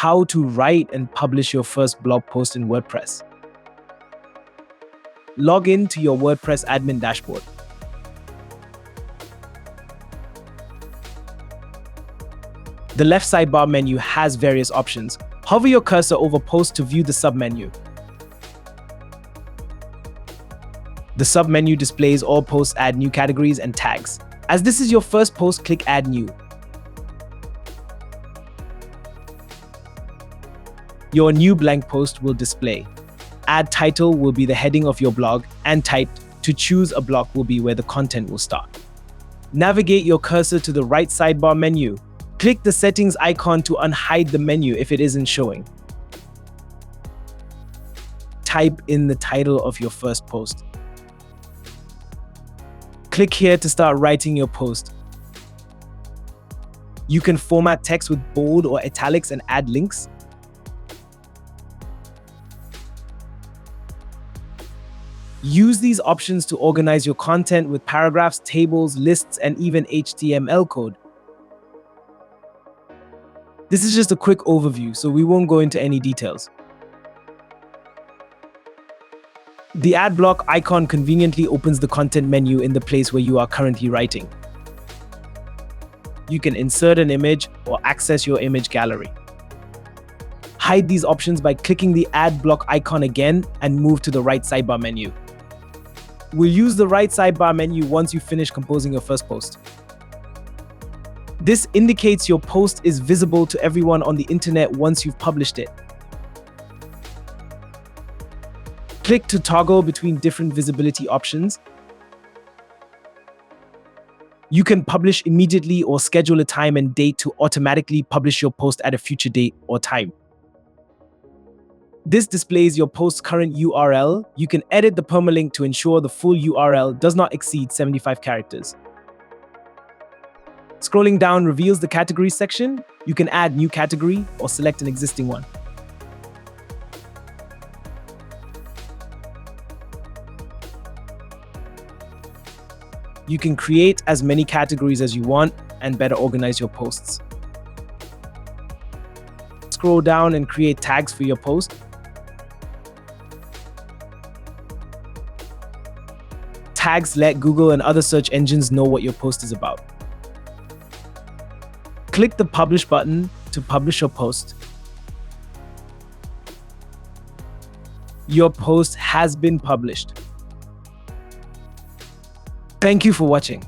how to write and publish your first blog post in WordPress. Log in to your WordPress admin dashboard. The left sidebar menu has various options. Hover your cursor over post to view the submenu. The submenu displays all posts, add new categories and tags. As this is your first post, click Add New. Your new blank post will display. Add title will be the heading of your blog, and type to choose a block will be where the content will start. Navigate your cursor to the right sidebar menu. Click the settings icon to unhide the menu if it isn't showing. Type in the title of your first post. Click here to start writing your post. You can format text with bold or italics and add links. Use these options to organize your content with paragraphs, tables, lists, and even HTML code. This is just a quick overview, so we won't go into any details. The ad block icon conveniently opens the content menu in the place where you are currently writing. You can insert an image or access your image gallery. Hide these options by clicking the ad block icon again and move to the right sidebar menu. We'll use the right sidebar menu once you finish composing your first post. This indicates your post is visible to everyone on the internet once you've published it. Click to toggle between different visibility options. You can publish immediately or schedule a time and date to automatically publish your post at a future date or time. This displays your post's current URL. You can edit the permalink to ensure the full URL does not exceed 75 characters. Scrolling down reveals the categories section. You can add new category or select an existing one. You can create as many categories as you want and better organize your posts. Scroll down and create tags for your post. Tags let Google and other search engines know what your post is about. Click the Publish button to publish your post. Your post has been published. Thank you for watching.